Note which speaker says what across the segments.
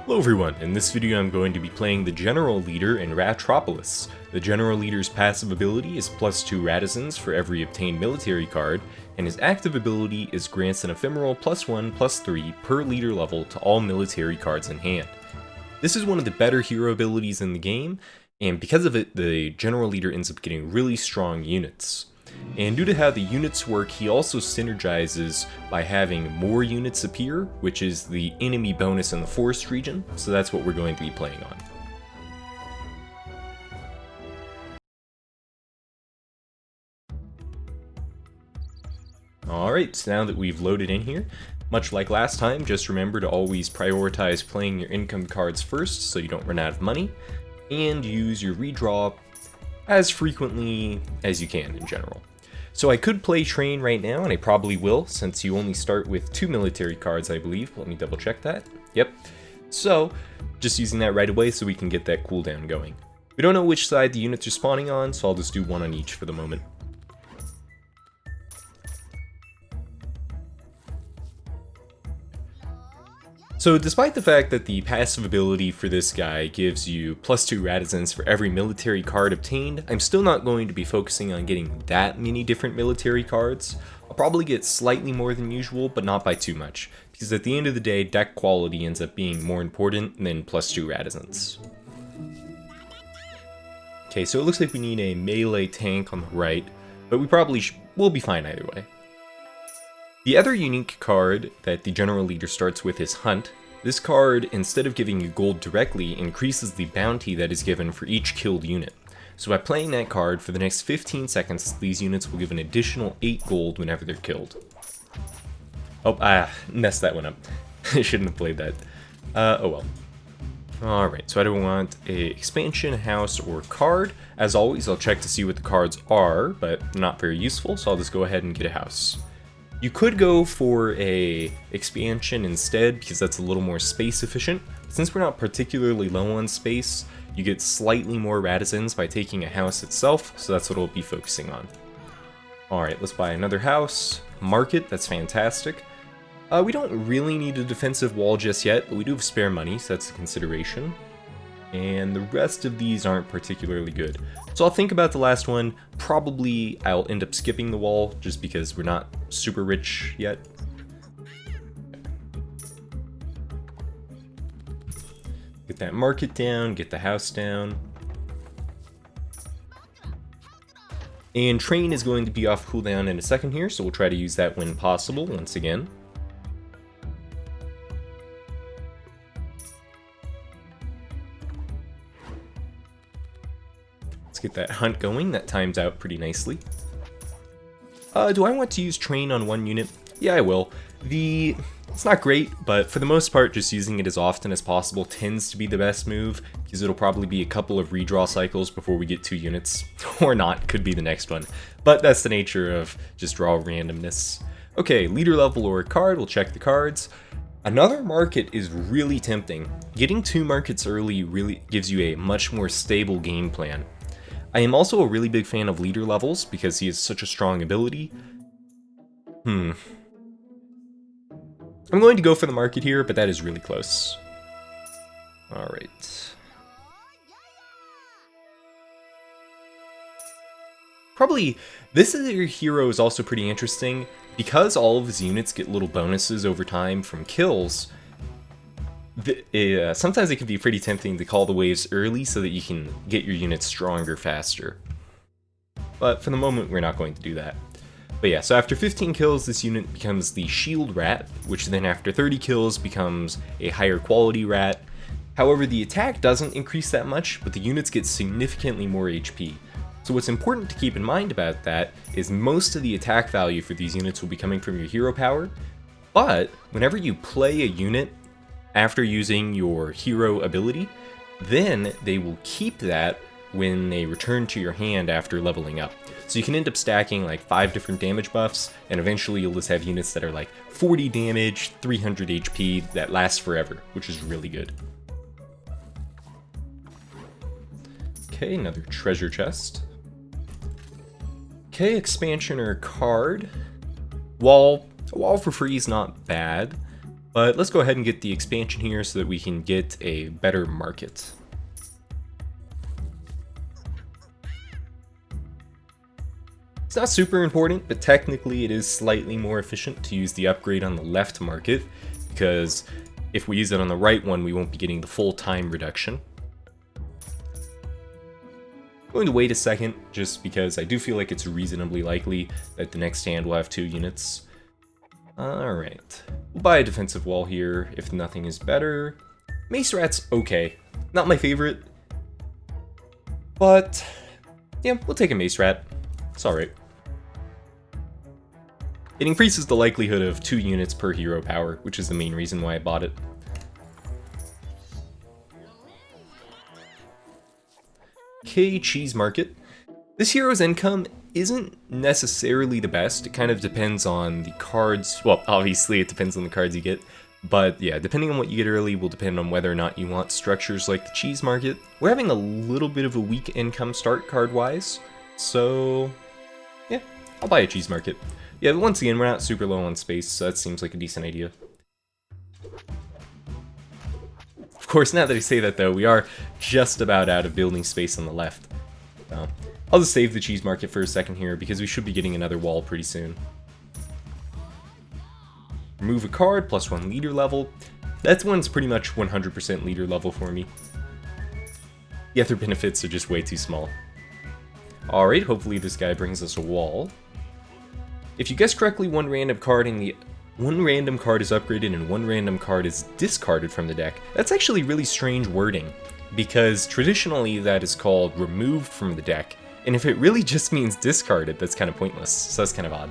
Speaker 1: Hello everyone, in this video I'm going to be playing the General Leader in Ratropolis. The General Leader's passive ability is +2 Radisons for every obtained military card, and his active ability is grants an ephemeral +1/+3 per leader level to all military cards in hand. This is one of the better hero abilities in the game, and because of it, the General Leader ends up getting really strong units. And due to how the units work, he also synergizes by having more units appear, which is the enemy bonus in the forest region, so that's what we're going to be playing on. Alright, so now that we've loaded in here, much like last time, just remember to always prioritize playing your income cards first so you don't run out of money, and use your redraw as frequently as you can in general. So I could play Train right now, and I probably will, since you only start with 2 military cards, I believe. Let me double check that. Yep. So, just using that right away so we can get that cooldown going. We don't know which side the units are spawning on, so I'll just do one on each for the moment. So despite the fact that the passive ability for this guy gives you +2 Radisons for every military card obtained, I'm still not going to be focusing on getting that many different military cards. I'll probably get slightly more than usual, but not by too much, because at the end of the day, deck quality ends up being more important than +2 Radisons. Okay, so it looks like we need a melee tank on the right, but we probably will be fine either way. The other unique card that the General Leader starts with is Hunt. This card, instead of giving you gold directly, increases the bounty that is given for each killed unit. So by playing that card, for the next 15 seconds, these units will give an additional 8 gold whenever they're killed. Oh, messed that one up. I shouldn't have played that. Oh well. Alright, so I don't want a expansion, house, or card. As always, I'll check to see what the cards are, but not very useful, so I'll just go ahead and get a house. You could go for a expansion instead, because that's a little more space efficient. Since we're not particularly low on space, you get slightly more Radisons by taking a house itself, so that's what we'll be focusing on. Alright, let's buy another house. Market, that's fantastic. We don't really need a defensive wall just yet, but we do have spare money, so that's a consideration. And the rest of these aren't particularly good. So I'll think about the last one. Probably I'll end up skipping the wall just because we're not super rich yet. Get that market down, get the house down. And Train is going to be off cooldown in a second here, so we'll try to use that when possible once again. Get that hunt going. That times out pretty nicely. Do I want to use Train on one unit? Yeah, I will. It's not great, but for the most part, just using it as often as possible tends to be the best move, because it'll probably be a couple of redraw cycles before we get 2 units, or not, could be the next one. But that's the nature of just draw randomness. Okay, leader level or card, we'll check the cards. Another market is really tempting. Getting 2 markets early really gives you a much more stable game plan. I am also a really big fan of leader levels because he has such a strong ability. I'm going to go for the market here, but that is really close. Alright. Probably, this hero is also pretty interesting. Because all of his units get little bonuses over time from kills, sometimes it can be pretty tempting to call the waves early so that you can get your units stronger faster. But for the moment, we're not going to do that. But yeah, so after 15 kills, this unit becomes the Shield Rat, which then after 30 kills becomes a higher quality rat. However, the attack doesn't increase that much, but the units get significantly more HP. So what's important to keep in mind about that is most of the attack value for these units will be coming from your hero power, but whenever you play a unit after using your hero ability, then they will keep that when they return to your hand after leveling up. So you can end up stacking like 5 different damage buffs, and eventually you'll just have units that are like 40 damage, 300 HP, that last forever, which is really good. Okay, another treasure chest. Okay, expansion or card. A wall for free is not bad. But let's go ahead and get the expansion here so that we can get a better market. It's not super important, but technically it is slightly more efficient to use the upgrade on the left market, because if we use it on the right one, we won't be getting the full time reduction. I'm going to wait a second, just because I do feel like it's reasonably likely that the next stand will have 2 units. Alright, we'll buy a defensive wall here if nothing is better. Mace Rat's okay, not my favorite, but yeah, we'll take a Mace Rat, it's alright. It increases the likelihood of 2 units per hero power, which is the main reason why I bought it. Okay, Cheese Market. This hero's income isn't necessarily the best. It kind of depends on the cards. Well, obviously it depends on the cards you get. But yeah, depending on what you get early will depend on whether or not you want structures like the Cheese Market. We're having a little bit of a weak income start card-wise. So yeah, I'll buy a Cheese Market. Yeah, but once again, we're not super low on space, so that seems like a decent idea. Of course, now that I say that though, we are just about out of building space on the left. So I'll just save the Cheese Market for a second here, because we should be getting another wall pretty soon. Remove a card, +1 leader level. That one's pretty much 100% leader level for me. The other benefits are just way too small. Alright, hopefully this guy brings us a wall. If you guess correctly, one random card is upgraded and one random card is discarded from the deck. That's actually really strange wording, because traditionally that is called removed from the deck, and if it really just means discarded, that's kind of pointless, so that's kind of odd.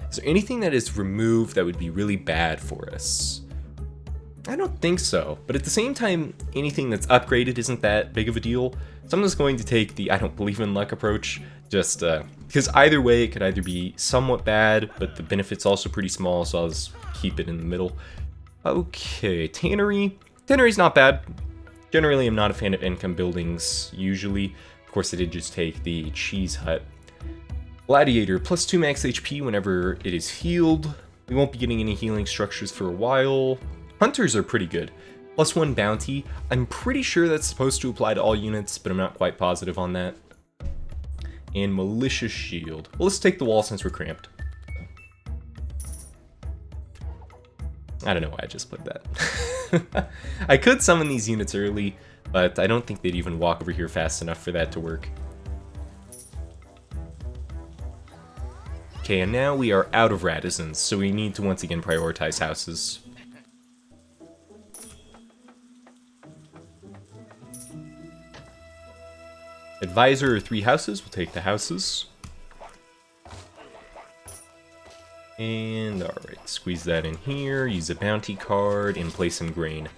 Speaker 1: Is there anything that is removed that would be really bad for us? I don't think so, but at the same time, anything that's upgraded isn't that big of a deal. So I'm just going to take the I don't believe in luck approach, just because either way it could either be somewhat bad, but the benefit's also pretty small, so I'll just keep it in the middle. Okay, Tannery. Tannery's not bad. Generally, I'm not a fan of income buildings, usually. Of course, I did just take the Cheese Hut. Gladiator, +2 max HP whenever it is healed. We won't be getting any healing structures for a while. Hunters are pretty good. +1 bounty. I'm pretty sure that's supposed to apply to all units, but I'm not quite positive on that. And Malicious Shield. Well, let's take the wall since we're cramped. I don't know why I just played that. I could summon these units early, but I don't think they'd even walk over here fast enough for that to work. Okay, and now we are out of Radissons, so we need to once again prioritize houses. Advisor or 3 houses, we'll take the houses. And alright, squeeze that in here, use a bounty card, and play some grain.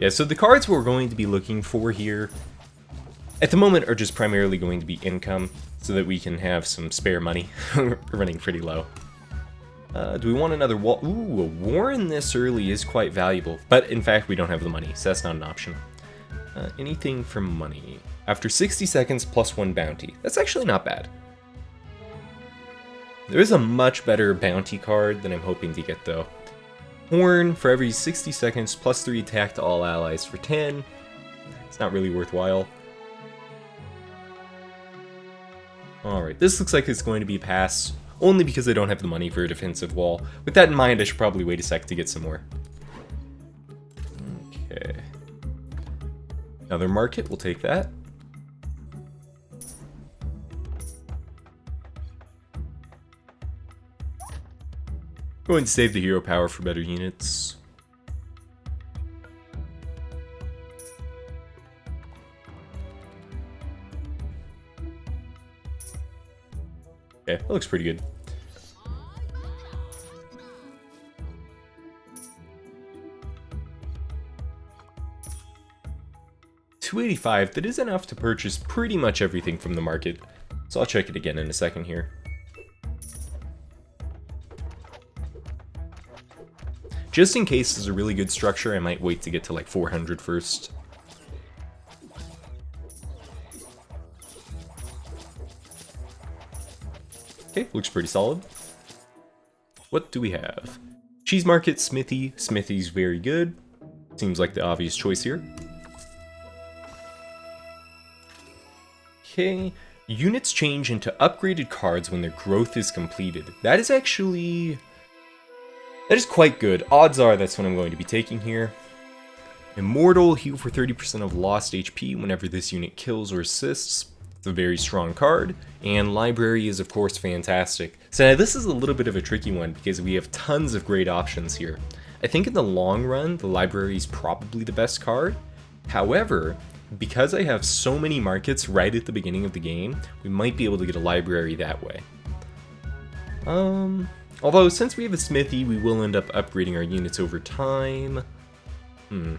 Speaker 1: Yeah, so the cards we're going to be looking for here, at the moment, are just primarily going to be income, so that we can have some spare money. We're running pretty low. Do we want another wall? Ooh, a Warren this early is quite valuable, but in fact we don't have the money, so that's not an option. Anything for money. After 60 seconds, +1 bounty. That's actually not bad. There is a much better bounty card than I'm hoping to get though. Horn, for every 60 seconds, +3 attack to all allies for 10. It's not really worthwhile. Alright, this looks like it's going to be a pass, only because I don't have the money for a defensive wall. With that in mind, I should probably wait a sec to get some more. Okay. Another market, we'll take that. Going to save the hero power for better units. Okay, that looks pretty good. $285, that is enough to purchase pretty much everything from the market. So I'll check it again in a second here. Just in case there's a really good structure, I might wait to get to like 400 first. Okay, looks pretty solid. What do we have? Cheese Market, Smithy. Smithy's very good. Seems like the obvious choice here. Okay, units change into upgraded cards when their growth is completed. That is quite good. Odds are that's what I'm going to be taking here. Immortal, heal for 30% of lost HP whenever this unit kills or assists. It's a very strong card. And Library is of course fantastic. So now this is a little bit of a tricky one because we have tons of great options here. I think in the long run, the Library is probably the best card. However, because I have so many markets right at the beginning of the game, we might be able to get a Library that way. Although since we have a Smithy, we will end up upgrading our units over time. I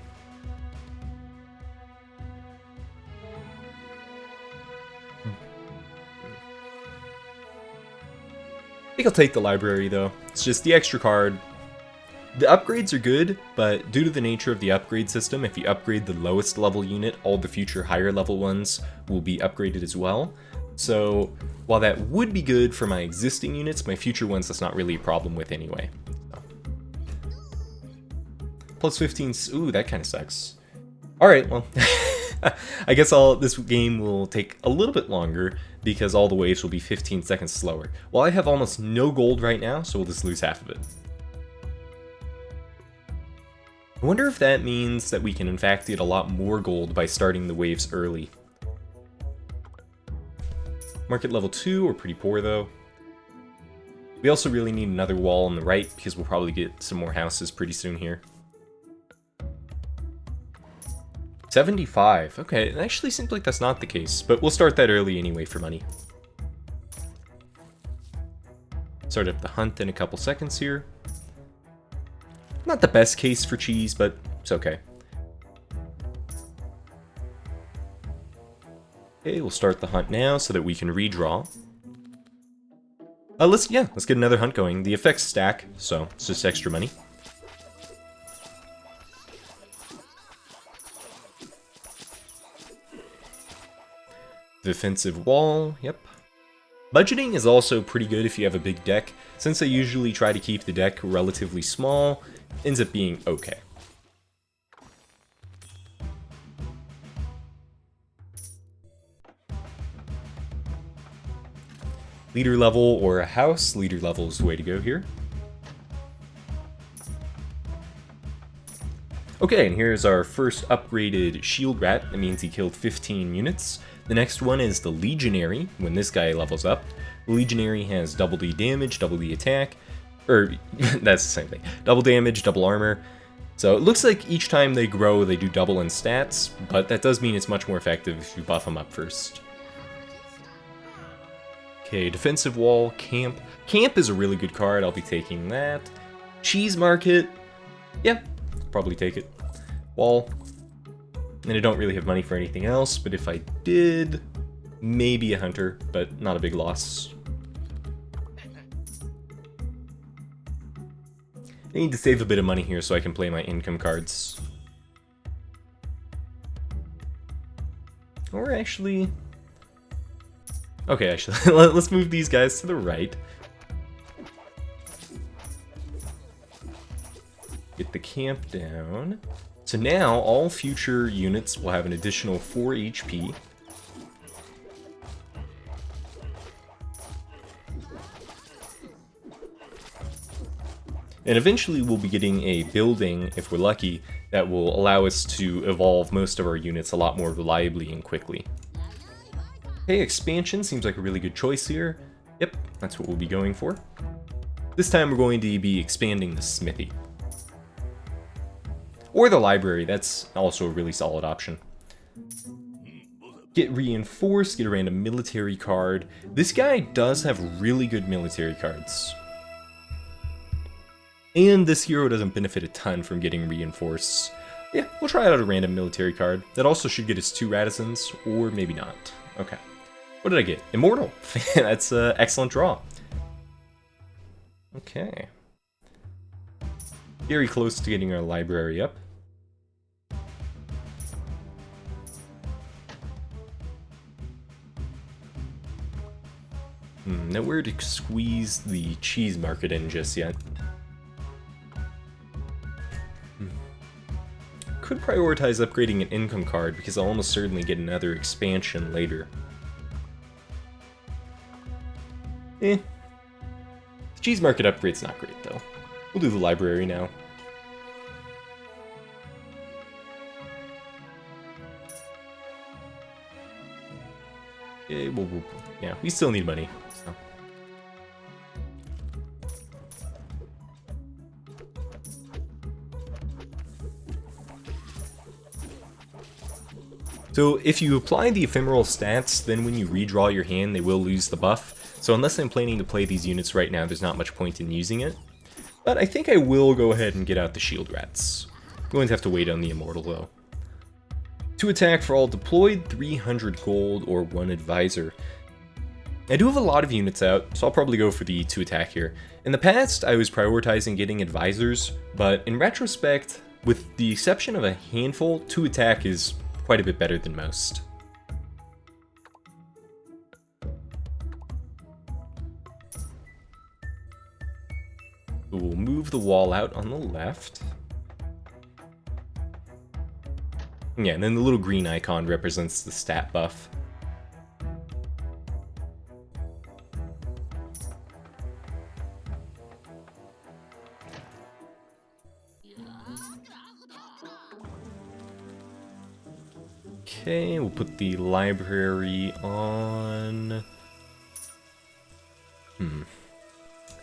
Speaker 1: think I'll take the Library though. It's just the extra card. The upgrades are good, but due to the nature of the upgrade system, if you upgrade the lowest level unit, all the future higher level ones will be upgraded as well. So while that would be good for my existing units, my future ones that's not really a problem with anyway. So. Plus 15, ooh, that kind of sucks. Alright, well, I guess this game will take a little bit longer because all the waves will be 15 seconds slower. Well, I have almost no gold right now, so we'll just lose half of it. I wonder if that means that we can in fact get a lot more gold by starting the waves early. Market level 2, we're pretty poor though. We also really need another wall on the right because we'll probably get some more houses pretty soon here. 75, okay, it actually seems like that's not the case, but we'll start that early anyway for money. Start up the hunt in a couple seconds here. Not the best case for cheese, but it's okay. Okay, we'll start the hunt now so that we can redraw. Let's get another hunt going. The effects stack, so it's just extra money. Defensive wall, yep. Budgeting is also pretty good if you have a big deck. Since I usually try to keep the deck relatively small, ends up being okay. Leader level or a house. Leader level is the way to go here. Okay, and here's our first upgraded shield rat. That means he killed 15 units. The next one is the Legionary. When this guy levels up, the Legionary has double the damage, double the attack, or that's the same thing. Double damage, double armor. So it looks like each time they grow, they do double in stats, but that does mean it's much more effective if you buff them up first. Okay, defensive wall, camp. Camp is a really good card, I'll be taking that. Cheese market, yeah, probably take it. Wall, and I don't really have money for anything else, but if I did, maybe a hunter, but not a big loss. I need to save a bit of money here so I can play my income cards. Or actually... Okay, actually, let's move these guys to the right. Get the camp down. So now, all future units will have an additional 4 HP. And eventually we'll be getting a building, if we're lucky, that will allow us to evolve most of our units a lot more reliably and quickly. Okay, expansion seems like a really good choice here. Yep, that's what we'll be going for. This time we're going to be expanding the smithy. Or the library, that's also a really solid option. Get reinforced, get a random military card. This guy does have really good military cards. And this hero doesn't benefit a ton from getting reinforced. Yeah, we'll try out a random military card. That also should get us 2 Radissons, or maybe not. Okay. What did I get? Immortal! That's an excellent draw. Okay. very close to getting our library up. Nowhere to squeeze the cheese market in just yet. Could prioritize upgrading an income card because I'll almost certainly get another expansion later. The cheese market upgrade's not great though. We'll do the library now. Yeah, we still need money. So if you apply the ephemeral stats, then when you redraw your hand, they will lose the buff. So unless I'm planning to play these units right now, there's not much point in using it. But I think I will go ahead and get out the shield rats. I'm going to have to wait on the immortal though. 2 attack for all deployed, 300 gold, or 1 advisor. I do have a lot of units out, so I'll probably go for the 2 attack here. In the past, I was prioritizing getting advisors, but in retrospect, with the exception of a handful, 2 attack is quite a bit better than most. We'll move the wall out on the left. Yeah, and then the little green icon represents the stat buff. Okay, we'll put the library on...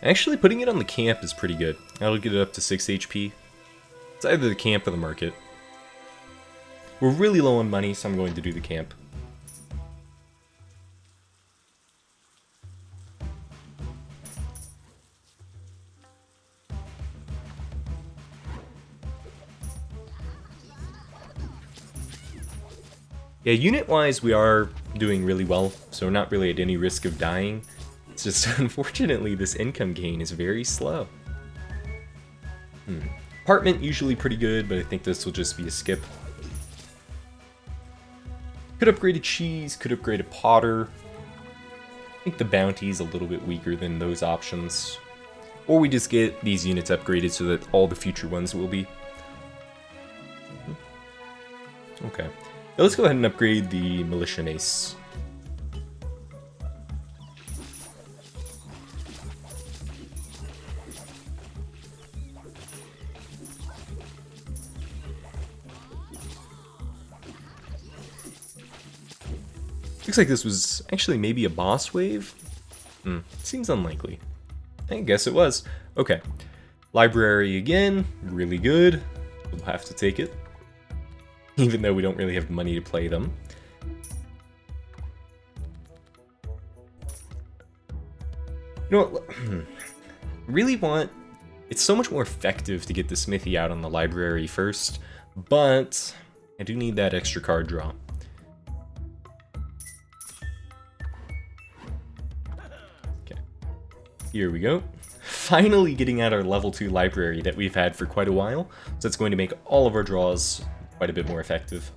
Speaker 1: Actually, putting it on the camp is pretty good. That'll get it up to 6 HP. It's either the camp or the market. We're really low on money, so I'm going to do the camp. Yeah, unit-wise, we are doing really well, so we're not really at any risk of dying. It's just, unfortunately, this income gain is very slow. Apartment, usually pretty good, but I think this will just be a skip. Could upgrade a cheese, could upgrade a potter. I think the bounty's a little bit weaker than those options. Or we just get these units upgraded so that all the future ones will be. Okay. Now let's go ahead and upgrade the militia mace. Looks like this was actually maybe a boss wave. Seems unlikely. I guess it was. Okay. Library again, really good. We'll have to take it. Even though we don't really have money to play them. You know what? Really want... It's so much more effective to get the smithy out on the library first, but I do need that extra card draw. Okay. Here we go. Finally getting out our level 2 library that we've had for quite a while, so it's going to make all of our draws quite a bit more effective.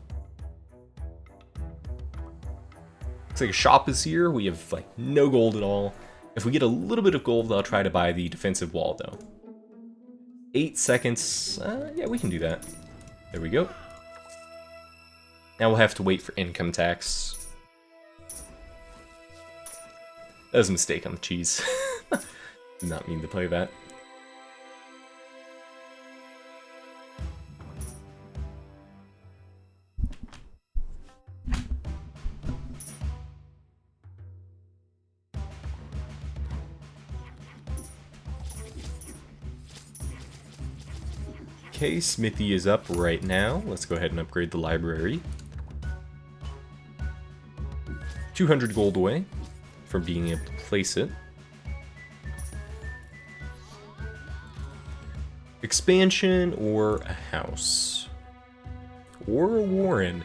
Speaker 1: Looks like a shop is here. We have like no gold at all. If we get a little bit of gold, I'll try to buy the defensive wall though. 8 seconds. Yeah, we can do that. There we go. Now we'll have to wait for income tax. That was a mistake on the cheese. Did not mean to play that. Okay, Smithy is up right now. Let's go ahead and upgrade the library. 200 gold away from being able to place it. Expansion or a house. Or a warren.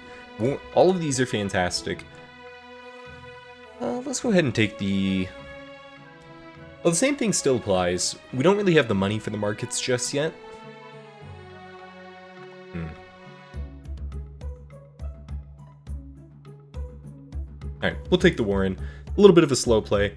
Speaker 1: All of these are fantastic. Let's go ahead and take the... Well, the same thing still applies. We don't really have the money for the markets just yet. Alright, we'll take the Warren. A little bit of a slow play.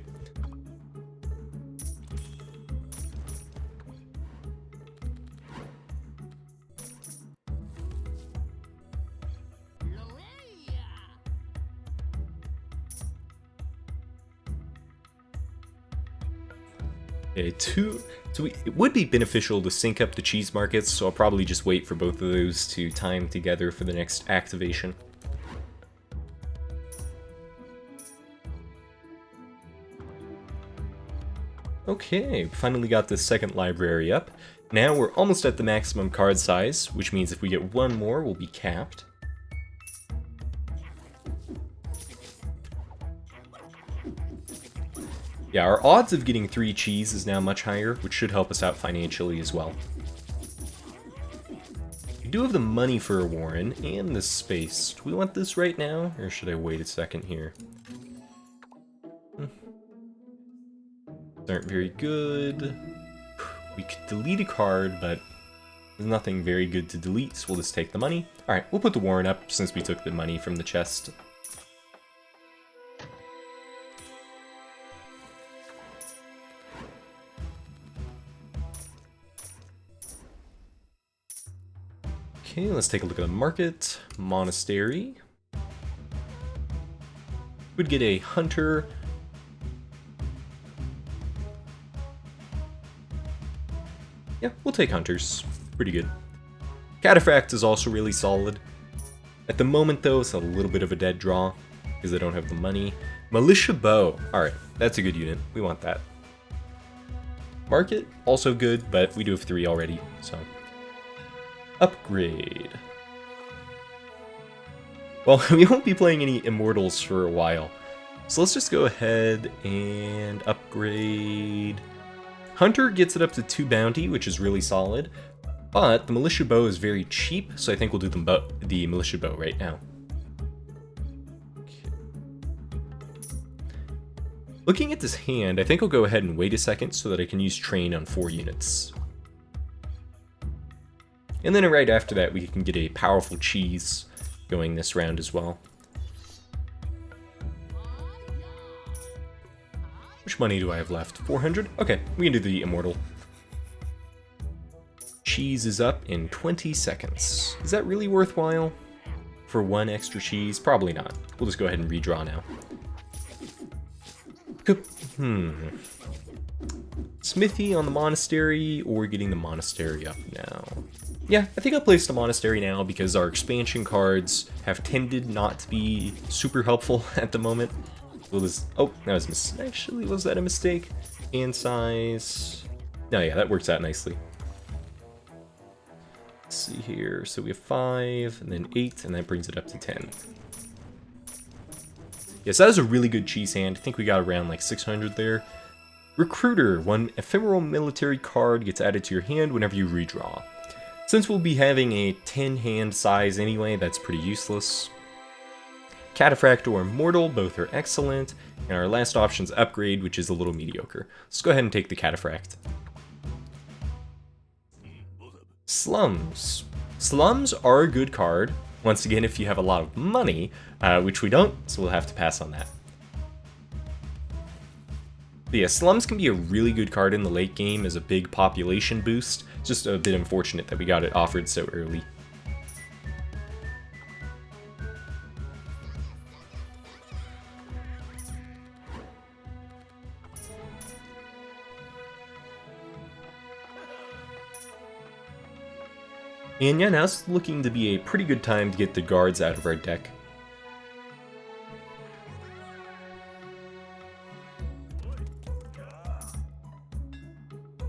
Speaker 1: Okay, it would be beneficial to sync up the cheese markets, so I'll probably just wait for both of those to time together for the next activation. Okay, finally got this second library up. Now we're almost at the maximum card size, which means if we get one more, we'll be capped. Yeah, our odds of getting 3 cheese is now much higher, which should help us out financially as well. We do have the money for a Warren, and the space. Do we want this right now, or should I wait a second here? These aren't very good. We could delete a card, but there's nothing very good to delete, so we'll just take the money. Alright, we'll put the Warren up since we took the money from the chest. Okay, let's take a look at the market. Monastery. Would get a hunter. Yeah, we'll take hunters. Pretty good. Cataphract is also really solid. At the moment, though, it's a little bit of a dead draw because I don't have the money. Militia Bow. Alright, that's a good unit. We want that. Market, also good, but we do have 3 already, so... Upgrade. Well, we won't be playing any Immortals for a while. So let's just go ahead and upgrade. Hunter gets it up to 2 bounty, which is really solid. But the Militia Bow is very cheap, so I think we'll do the Militia Bow right now. Okay. Looking at this hand, I think I'll go ahead and wait a second so that I can use Train on 4 units. And then right after that, we can get a powerful cheese going this round as well. Which money do I have left? 400? Okay, we can do the Immortal. Cheese is up in 20 seconds. Is that really worthwhile? For 1 extra cheese? Probably not. We'll just go ahead and redraw now. Smithy on the Monastery, or getting the Monastery up now? Yeah, I think I'll place the Monastery now because our expansion cards have tended not to be super helpful at the moment. We'll just... Oh, that was actually, was that a mistake? Hand size... No, yeah, that works out nicely. Let's see here. So we have 5, and then 8, and that brings it up to 10. Yes, that is a really good cheese hand. I think we got around like 600 there. Recruiter. 1 ephemeral military card gets added to your hand whenever you redraw. Since we'll be having a 10 hand size anyway, that's pretty useless. Cataphract or Immortal, both are excellent. And our last option is Upgrade, which is a little mediocre. Let's go ahead and take the Cataphract. Slums. Slums are a good card. Once again, if you have a lot of money, which we don't, so we'll have to pass on that. But yeah, Slums can be a really good card in the late game as a big population boost. It's just a bit unfortunate that we got it offered so early. And yeah, now it's looking to be a pretty good time to get the guards out of our deck.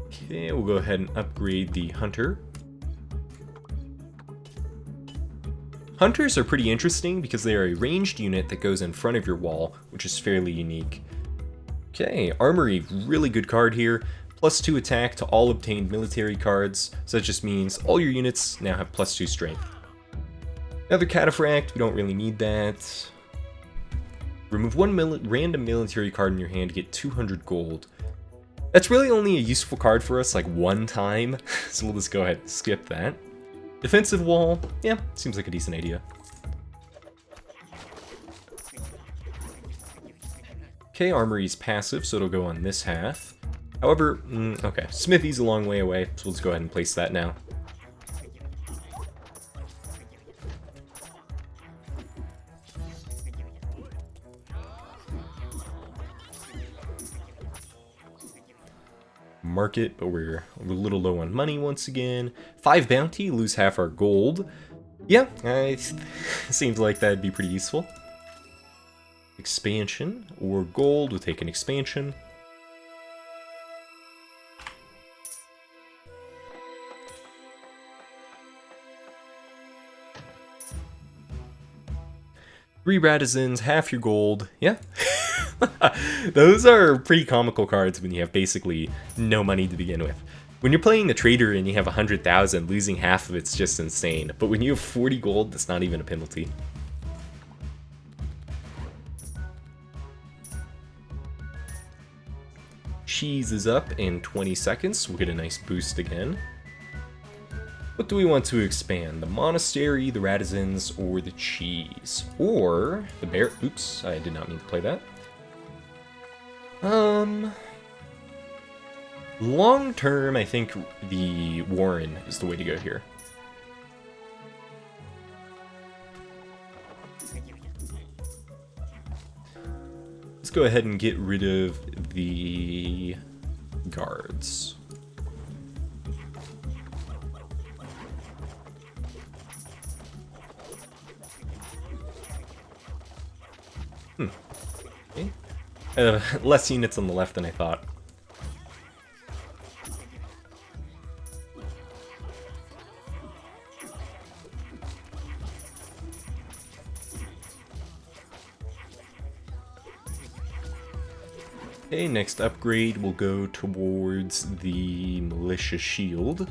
Speaker 1: Okay, we'll go ahead and upgrade the Hunter. Hunters are pretty interesting because they are a ranged unit that goes in front of your wall, which is fairly unique. Okay, Armory, really good card here. +2 attack to all obtained military cards, so that just means all your units now have +2 strength. Another Cataphract, we don't really need that. Remove 1 random military card in your hand to get 200 gold. That's really only a useful card for us like 1 time, so we'll just go ahead and skip that. Defensive wall, yeah, seems like a decent idea. Okay, Armory's passive, so it'll go on this half. However, okay, Smithy's a long way away, so let's go ahead and place that now. Market, but we're a little low on money once again. 5 bounty, lose half our gold. Yeah, seems like that'd be pretty useful. Expansion, or gold, we'll take an expansion. Three Radizens, half your gold. Yeah. Those are pretty comical cards when you have basically no money to begin with. When you're playing the trader and you have 100,000, losing half of it's just insane. But when you have 40 gold, that's not even a penalty. Cheese is up in 20 seconds. We'll get a nice boost again. What do we want to expand? The monastery, the Radizens, or the cheese? Or the bear... Oops, I did not mean to play that. Long term, I think the Warren is the way to go here. Let's go ahead and get rid of the guards. Okay. Less units on the left than I thought. Okay, next upgrade will go towards the militia shield.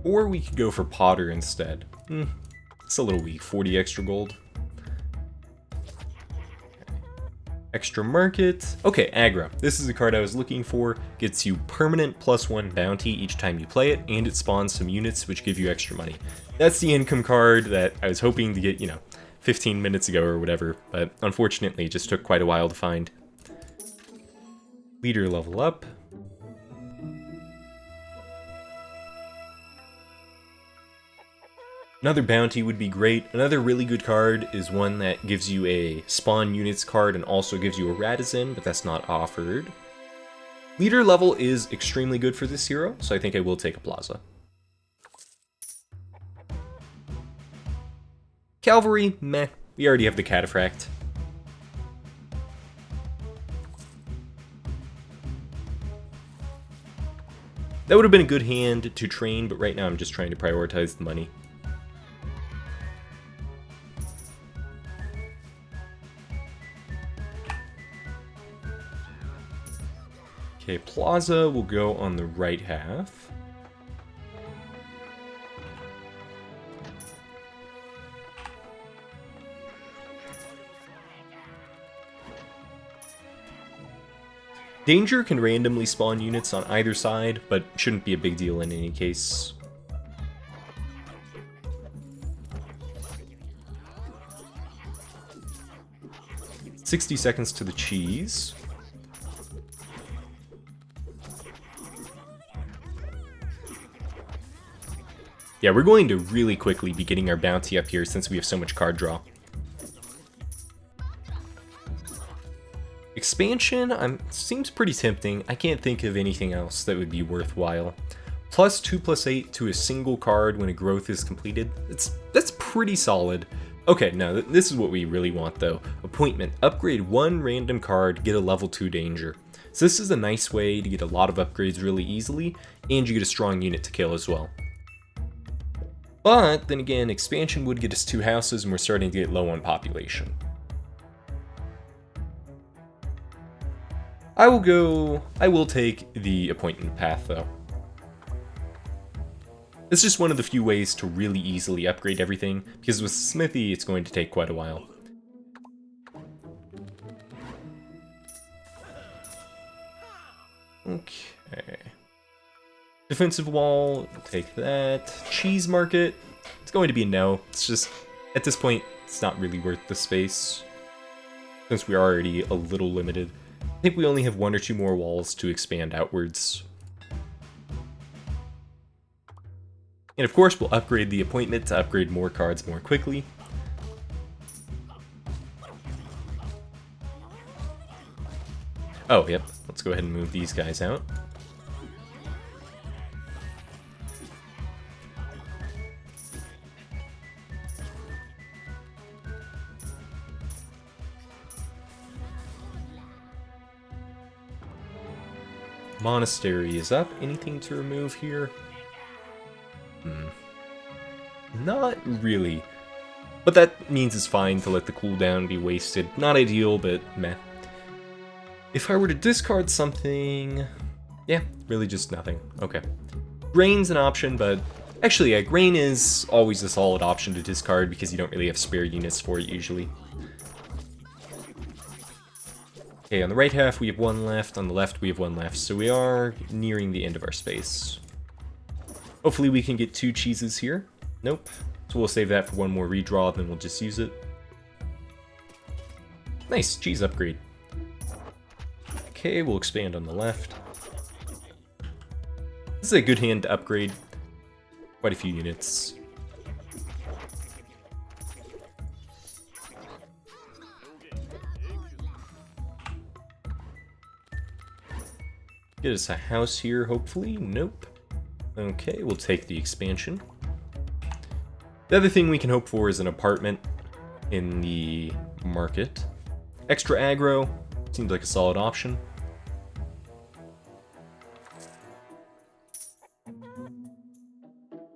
Speaker 1: Or we could go for Potter instead. It's a little weak, 40 extra gold. Extra market. Okay, aggro. This is the card I was looking for. Gets you permanent +1 bounty each time you play it, and it spawns some units which give you extra money. That's the income card that I was hoping to get, 15 minutes ago or whatever, but unfortunately it just took quite a while to find. Leader level up. Another bounty would be great. Another really good card is one that gives you a spawn units card and also gives you a Radizen, but that's not offered. Leader level is extremely good for this hero, so I think I will take a Plaza. Cavalry, meh. We already have the Cataphract. That would have been a good hand to train, but right now I'm just trying to prioritize the money. Okay, Plaza will go on the right half. Danger can randomly spawn units on either side, but shouldn't be a big deal in any case. "60 seconds to the cheese. Yeah, we're going to really quickly be getting our bounty up here since we have so much card draw. Expansion seems pretty tempting. I can't think of anything else that would be worthwhile. +2/+8 to a single card when a growth is completed. That's pretty solid. Okay, no, this is what we really want though. Appointment. Upgrade 1 random card, get a level 2 danger. So this is a nice way to get a lot of upgrades really easily, and you get a strong unit to kill as well. But then again, expansion would get us 2 houses and we're starting to get low on population. I will take the appointment path though. It's just one of the few ways to really easily upgrade everything, because with Smithy it's going to take quite a while. Okay. Defensive wall, take that. Cheese market, it's going to be a no. It's just, at this point, it's not really worth the space. since we're already a little limited. I think we only have 1 or 2 more walls to expand outwards. And of course, we'll upgrade the appointment to upgrade more cards more quickly. Oh, yep. Let's go ahead and move these guys out. Monastery is up. Anything to remove here? Not really. But that means it's fine to let the cooldown be wasted. Not ideal, but meh. If I were to discard something... yeah, really just nothing. Okay. Grain's an option, but... actually, yeah, Grain is always a solid option to discard because you don't really have spare units for it usually. Okay, on the right half we have 1 left, on the left we have 1 left, so we are nearing the end of our space. Hopefully we can get 2 cheeses here. Nope. So we'll save that for 1 more redraw, then we'll just use it. Nice, cheese upgrade. Okay, we'll expand on the left. This is a good hand to upgrade. Quite a few units. Get us a house here, hopefully. Nope. Okay, we'll take the expansion. The other thing we can hope for is an apartment in the market. Extra aggro seems like a solid option.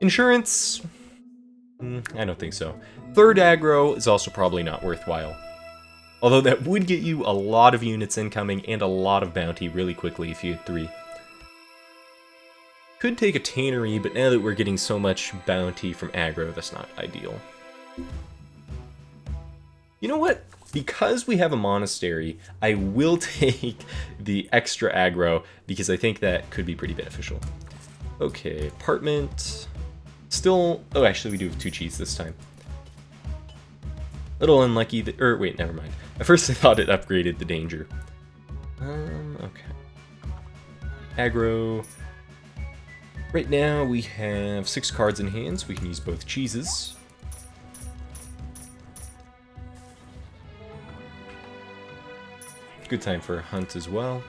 Speaker 1: Insurance? I don't think so. 3rd aggro is also probably not worthwhile. Although that would get you a lot of units incoming and a lot of bounty really quickly if you had 3. Could take a tannery, but now that we're getting so much bounty from aggro, that's not ideal. You know what? Because we have a monastery, I will take the extra aggro because I think that could be pretty beneficial. Okay, apartment. Still... oh, actually we do have 2 cheese this time. Little unlucky that... or wait, never mind. At first I thought it upgraded the danger. Okay. Aggro. Right now we have 6 cards in hand, so we can use both cheeses. Good time for a hunt as well.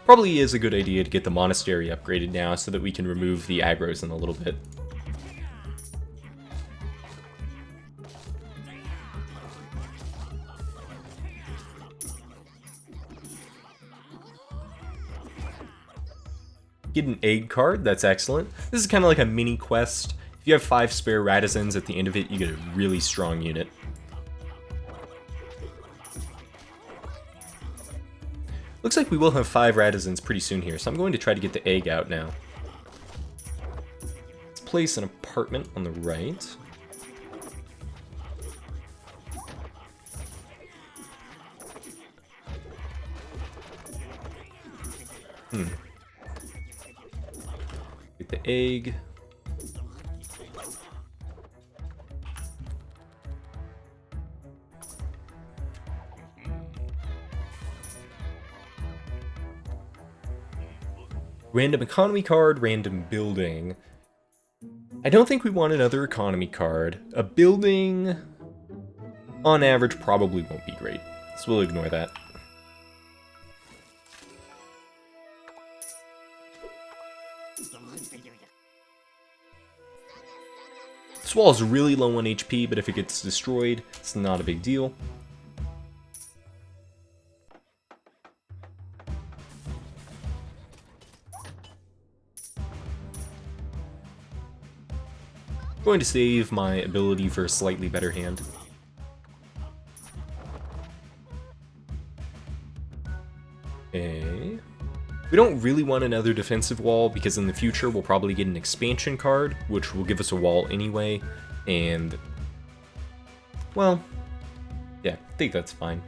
Speaker 1: Probably is a good idea to get the monastery upgraded now so that we can remove the aggros in a little bit. Get an egg card, that's excellent. This is kind of like a mini quest. If you have 5 spare Radizens at the end of it, you get a really strong unit. Looks like we will have 5 Radizens pretty soon here, so I'm going to try to get the egg out now. Let's place an apartment on the right. Get the egg. Random economy card, random building. I don't think we want another economy card. A building, on average, probably won't be great, so we'll ignore that. This wall is really low on HP, but if it gets destroyed, it's not a big deal. I'm going to save my ability for a slightly better hand. Okay. We don't really want another defensive wall because in the future we'll probably get an expansion card, which will give us a wall anyway, and... well, yeah, I think that's fine.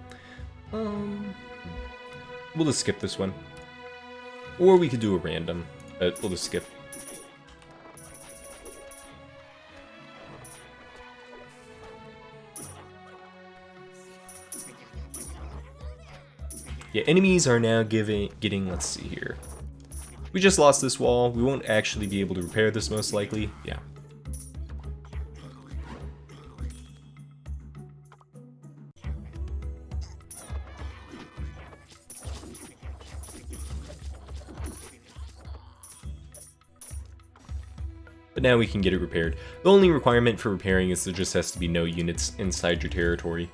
Speaker 1: We'll just skip this one. Or we could do a random. but we'll just skip. Yeah, enemies are now getting, let's see here. We just lost this wall. We won't actually be able to repair this most likely. Yeah. But now we can get it repaired. The only requirement for repairing is there just has to be no units inside your territory.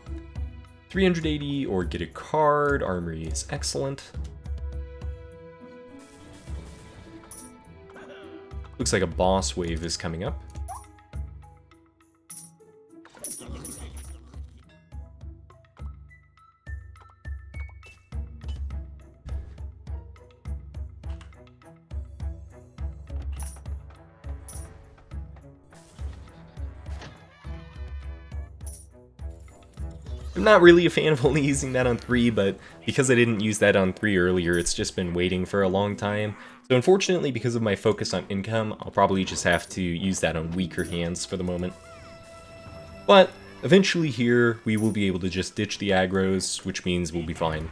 Speaker 1: 380 or get a card. Armory is excellent. Looks like a boss wave is coming up. I'm not really a fan of only using that on 3, but because I didn't use that on 3 earlier, it's just been waiting for a long time. So unfortunately, because of my focus on income, I'll probably just have to use that on weaker hands for the moment. But eventually here, we will be able to just ditch the aggros, which means we'll be fine.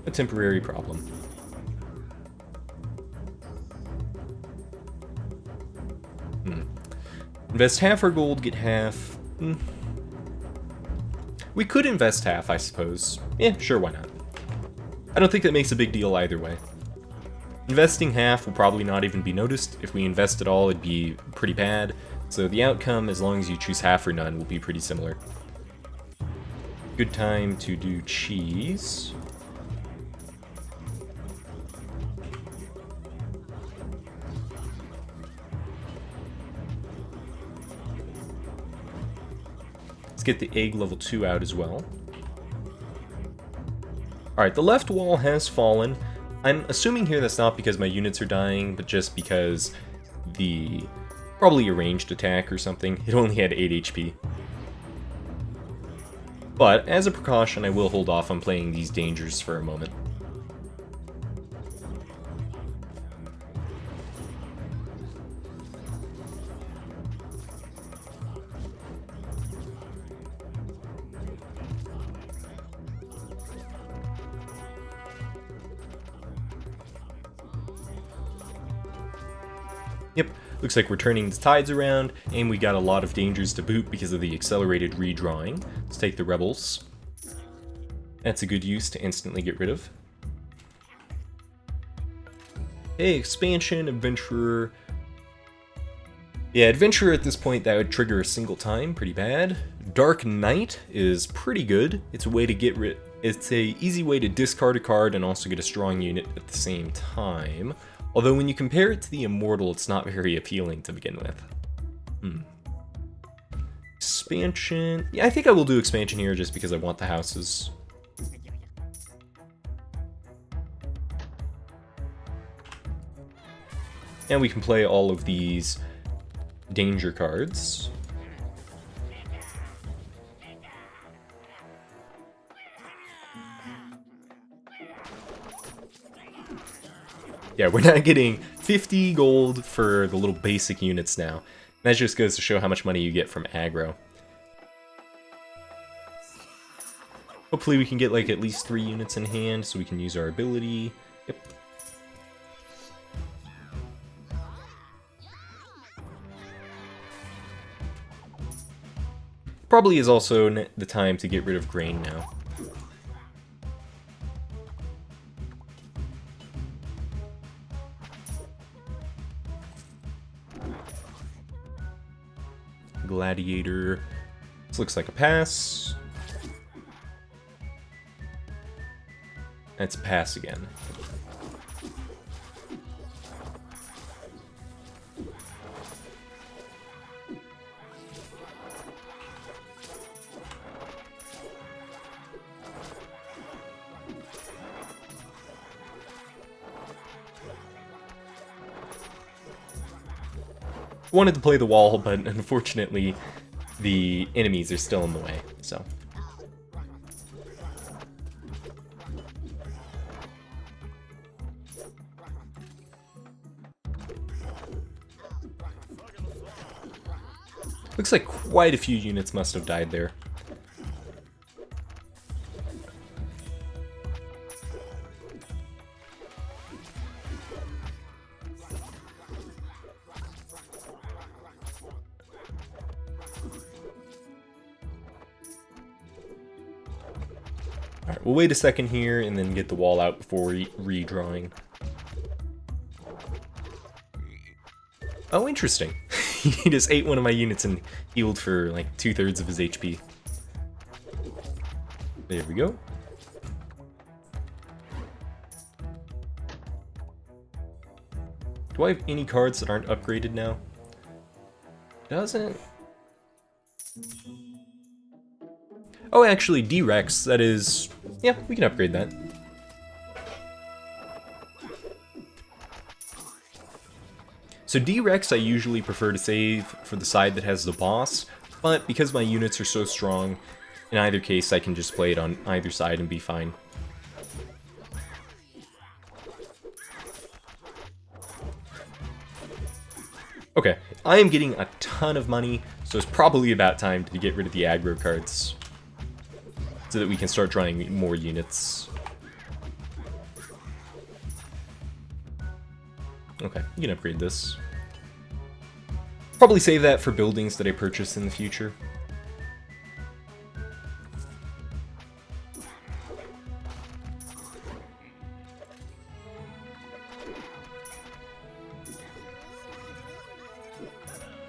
Speaker 1: A temporary problem. Invest half our gold, get half. We could invest half, I suppose. Yeah, sure, why not? I don't think that makes a big deal either way. Investing half will probably not even be noticed. If we invest at all, it'd be pretty bad. So the outcome, as long as you choose half or none, will be pretty similar. Good time to do cheese. Get the egg level 2 out as well. Alright, the left wall has fallen. I'm assuming here that's not because my units are dying, but just because the... probably a ranged attack or something. It only had 8 HP. But, as a precaution, I will hold off on playing these dangers for a moment. Yep, looks like we're turning the tides around, and we got a lot of dangers to boot because of the accelerated redrawing. Let's take the rebels. That's a good use to instantly get rid of. Hey, expansion, adventurer. Yeah, adventurer at this point, that would trigger a single time, pretty bad. Dark Knight is pretty good. It's a way to get rid. It's a easy way to discard a card and also get a strong unit at the same time. Although when you compare it to the Immortal, it's not very appealing to begin with. Expansion. Yeah, I think I will do expansion here just because I want the houses. And we can play all of these danger cards. Yeah, we're not getting 50 gold for the little basic units now. That just goes to show how much money you get from aggro. Hopefully we can get like at least 3 units in hand so we can use our ability. Yep. Probably is also the time to get rid of grain now. Gladiator. This looks like a pass. That's a pass again. Wanted to play the wall, but unfortunately the enemies are still in the way, so. Looks like quite a few units must have died there. Alright, we'll wait a second here and then get the wall out before redrawing. Oh, interesting. He just ate one of my units and healed for like 2/3 of his HP. There we go. Do I have any cards that aren't upgraded now? Doesn't. Oh, actually, D-Rex, that is... Yeah, we can upgrade that. So D-Rex I usually prefer to save for the side that has the boss, but because my units are so strong, in either case I can just play it on either side and be fine. Okay, I am getting a ton of money, so it's probably about time to get rid of the aggro cards, so that we can start drawing more units. Okay, you can upgrade this. Probably save that for buildings that I purchase in the future.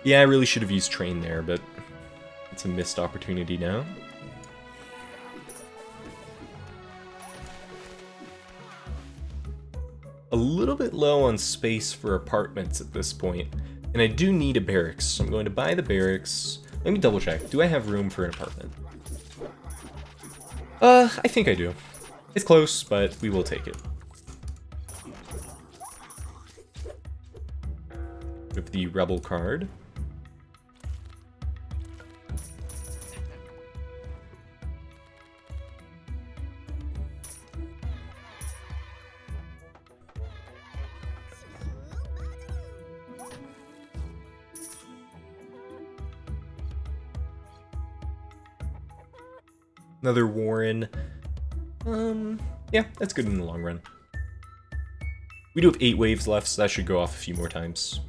Speaker 1: Yeah, I really should have used train there, but it's a missed opportunity now. A little bit low on space for apartments at this point, and I do need a barracks, so I'm going to buy the barracks. Let me double check. Do I have room for an apartment? I think I do. It's close, but we will take it. With the rebel card. Another Warren. Yeah, that's good in the long run. We do have 8 waves left, so that should go off a few more times.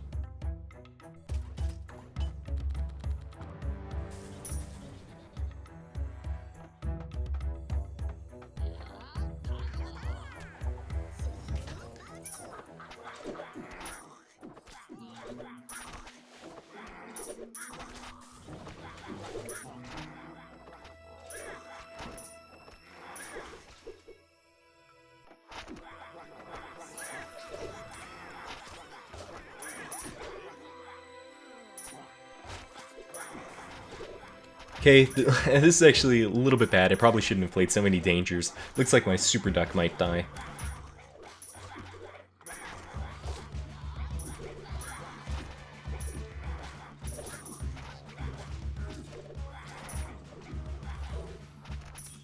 Speaker 1: Okay, this is actually a little bit bad. I probably shouldn't have played so many dangers. Looks like my super duck might die.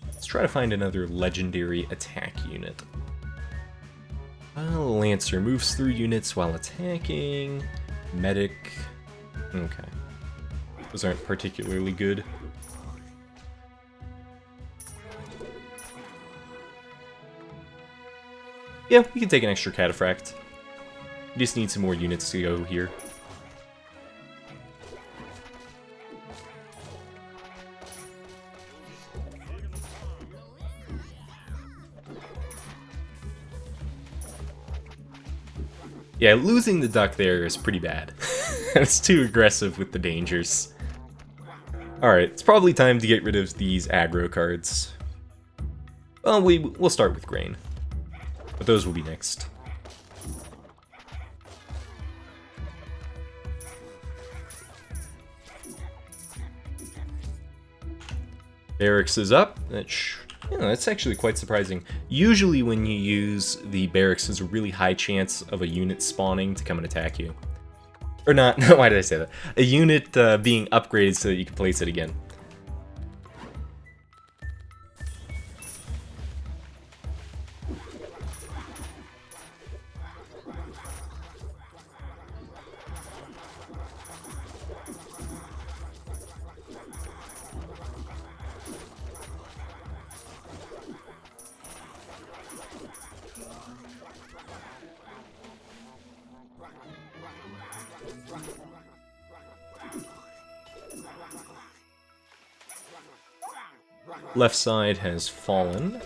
Speaker 1: Let's try to find another legendary attack unit. Lancer moves through units while attacking. Medic. Okay. Those aren't particularly good. Yeah, we can take an extra cataphract. We just need some more units to go here. Yeah, losing the duck there is pretty bad. It's too aggressive with the dangers. Alright, it's probably time to get rid of these aggro cards. Well, we'll start with grain. But those will be next. Barracks is up. That's actually quite surprising. Usually when you use the barracks, there's a really high chance of a unit spawning to come and attack you. Or not, why did I say that? A unit being upgraded so that you can place it again. Left side has fallen.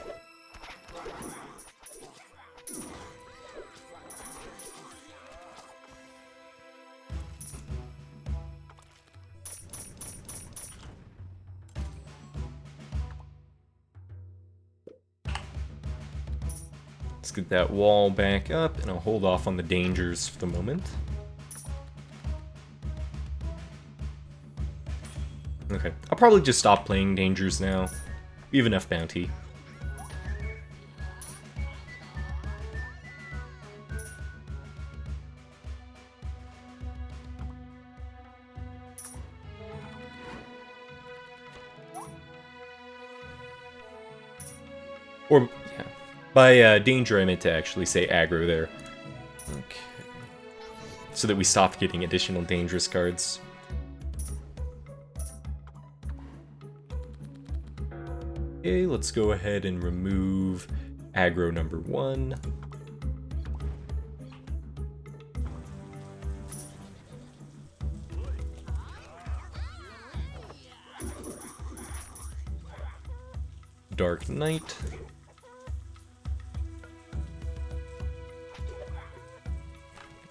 Speaker 1: Let's get that wall back up, and I'll hold off on the dangers for the moment. Okay, I'll probably just stop playing dangers now. We have enough bounty. Or, yeah. By danger, I meant to actually say aggro there. Okay. So that we stop getting additional dangerous cards. Okay, let's go ahead and remove aggro number 1. Dark Knight.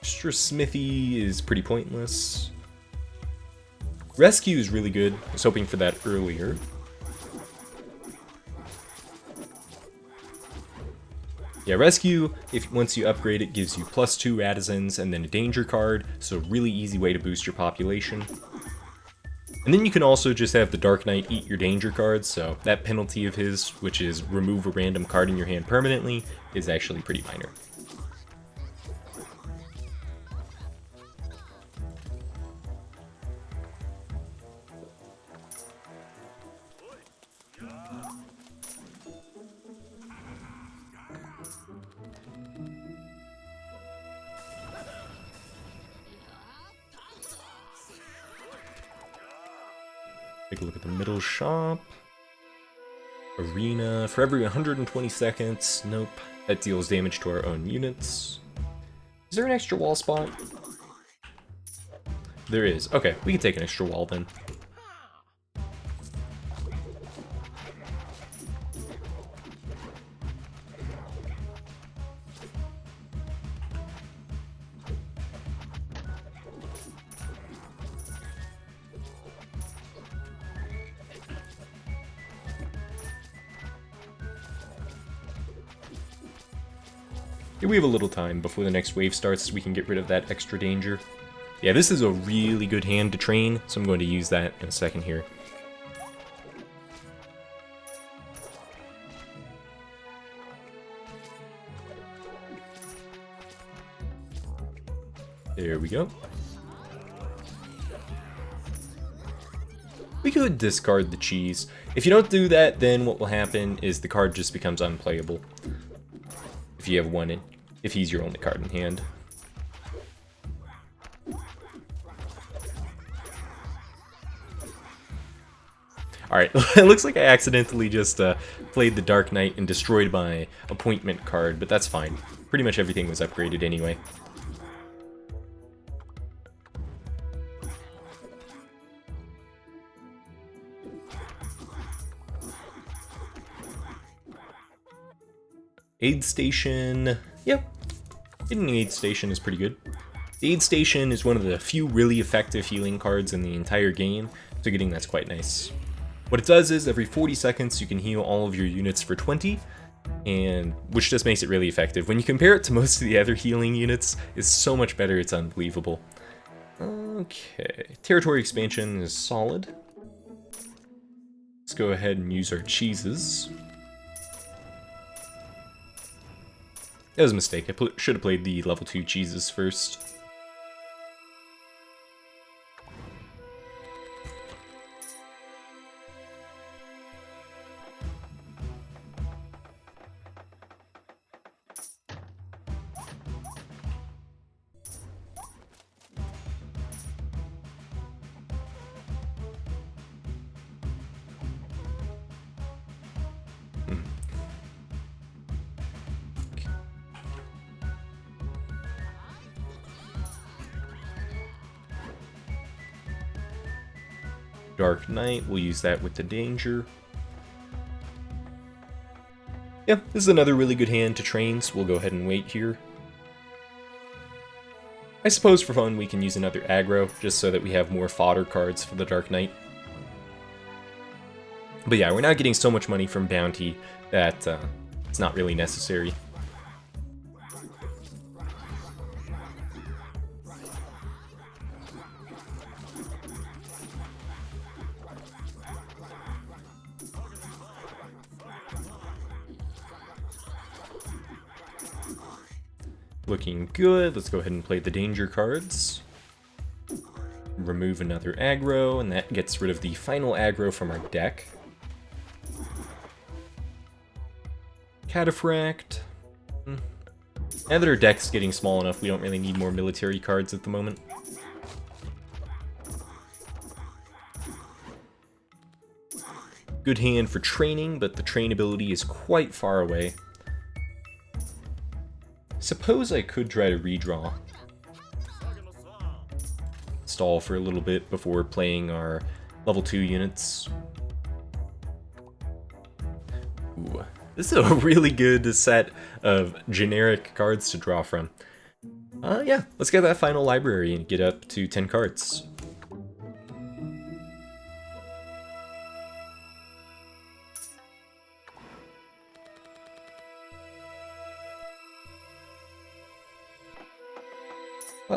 Speaker 1: Extra Smithy is pretty pointless. Rescue is really good. I was hoping for that earlier. Yeah, Rescue, once you upgrade it, gives you +2 Artisans and then a danger card, so really easy way to boost your population. And then you can also just have the Dark Knight eat your danger cards, so that penalty of his, which is remove a random card in your hand permanently, is actually pretty minor. Take a look at the middle shop. Arena. For every 120 seconds. Nope. That deals damage to our own units. Is there an extra wall spot? There is. Okay, we can take an extra wall then. We have a little time before the next wave starts so we can get rid of that extra danger. Yeah, this is a really good hand to train, so I'm going to use that in a second here. There we go. We could discard the cheese. If you don't do that, then what will happen is the card just becomes unplayable. If you have one in, if he's your only card in hand. Alright, it looks like I accidentally just played the Dark Knight and destroyed my appointment card, but that's fine. Pretty much everything was upgraded anyway. Aid Station, yep. Getting the Aid Station is pretty good. The Aid Station is one of the few really effective healing cards in the entire game, so getting that's quite nice. What it does is every 40 seconds you can heal all of your units for 20, and which just makes it really effective. When you compare it to most of the other healing units, it's so much better, it's unbelievable. Okay, territory expansion is solid. Let's go ahead and use our cheeses. That was a mistake. I should have played the level 2 cheeses first. Dark Knight, we'll use that with the danger. Yeah, this is another really good hand to train, so we'll go ahead and wait here. I suppose for fun we can use another aggro, just so that we have more fodder cards for the Dark Knight. But yeah, we're now getting so much money from Bounty that it's not really necessary. Looking good. Let's go ahead and play the danger cards. Remove another aggro, and that gets rid of the final aggro from our deck. Cataphract. Now that our deck's getting small enough, we don't really need more military cards at the moment. Good hand for training, but the train ability is quite far away. Suppose I could try to redraw. Stall for a little bit before playing our level 2 units. Ooh, this is a really good set of generic cards to draw from. Yeah, let's get that final library and get up to 10 cards.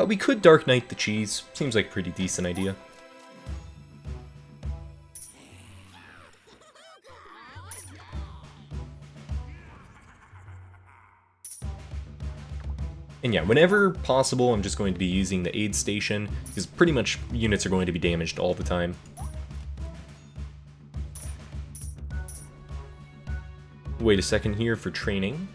Speaker 1: We could Dark Knight the cheese. Seems like a pretty decent idea. And yeah, whenever possible, I'm just going to be using the aid station, because pretty much units are going to be damaged all the time. Wait a second here for training.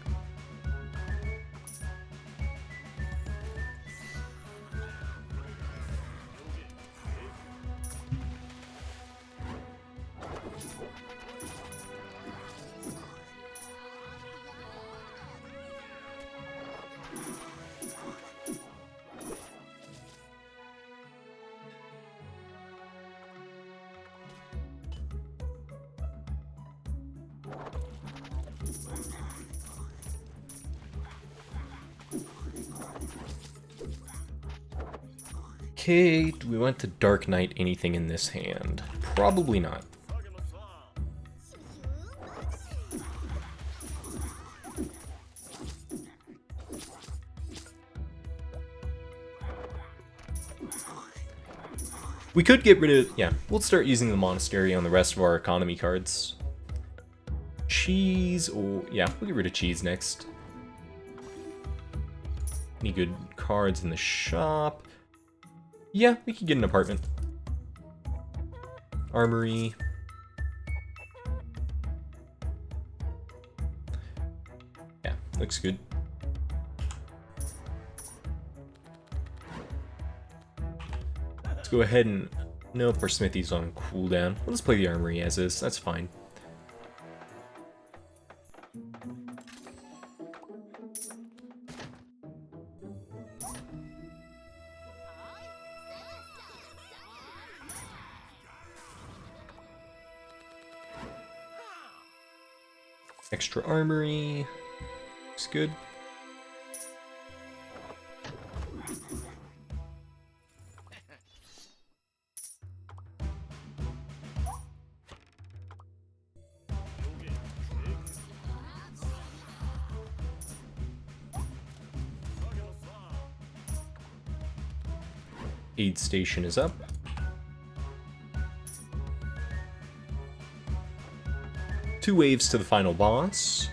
Speaker 1: Okay, do we want to Dark Knight anything in this hand? Probably not. We could get rid of... yeah, we'll start using the Monastery on the rest of our economy cards. Cheese, oh, yeah, we'll get rid of cheese next. Any good cards in the shop? Yeah, we could get an apartment. Armory. Yeah, looks good. Let's go ahead and... nope, our smithy's on cooldown. We'll just play the armory as is, that's fine. Extra armory. Looks good. Aid station is up. Two waves to the final boss.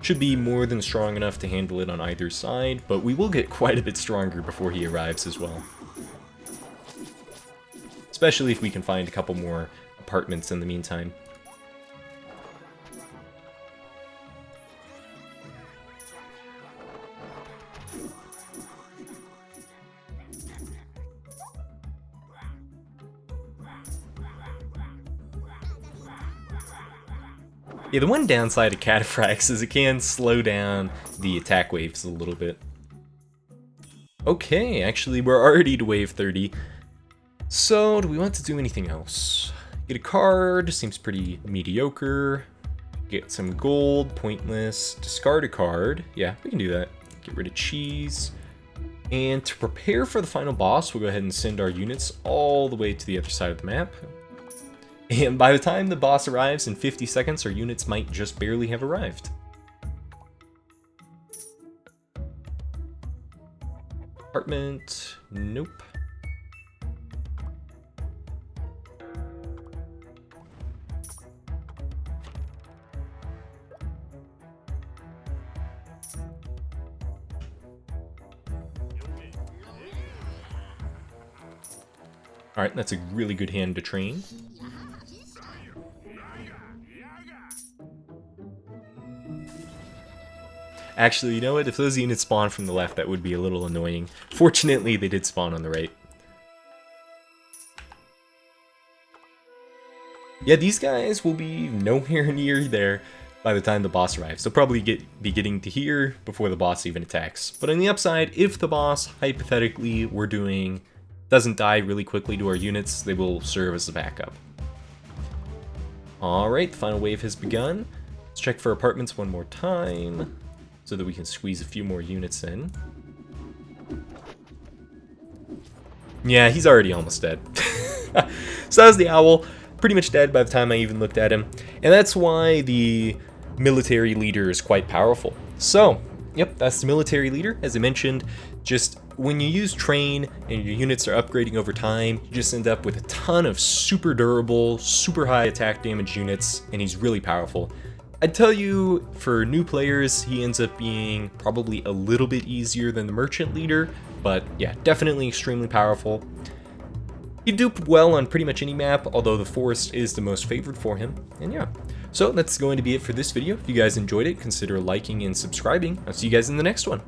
Speaker 1: Should be more than strong enough to handle it on either side, but we will get quite a bit stronger before he arrives as well. Especially if we can find a couple more apartments in the meantime. Yeah, the one downside of Cataphracts is it can slow down the attack waves a little bit. Okay, actually we're already to wave 30. So, do we want to do anything else? Get a card, seems pretty mediocre. Get some gold, pointless, discard a card. Yeah, we can do that. Get rid of cheese. And to prepare for the final boss, we'll go ahead and send our units all the way to the other side of the map. And by the time the boss arrives in 50 seconds, our units might just barely have arrived. Apartment, nope. Alright, that's a really good hand to train. Actually, you know what? If those units spawn from the left, that would be a little annoying. Fortunately, they did spawn on the right. Yeah, these guys will be nowhere near there by the time the boss arrives. They'll probably be getting to here before the boss even attacks. But on the upside, if the boss, hypothetically, doesn't die really quickly to our units, they will serve as a backup. Alright, the final wave has begun. Let's check for apartments one more time, so that we can squeeze a few more units in. Yeah, he's already almost dead. So that was the owl. Pretty much dead by the time I even looked at him. And that's why the military leader is quite powerful. So, yep, that's the military leader. As I mentioned, just when you use train and your units are upgrading over time, you just end up with a ton of super durable, super high attack damage units, and he's really powerful. I'd tell you, for new players, he ends up being probably a little bit easier than the merchant leader, but yeah, definitely extremely powerful. He'd do well on pretty much any map, although the forest is the most favored for him, and yeah. So that's going to be it for this video. If you guys enjoyed it, consider liking and subscribing. I'll see you guys in the next one.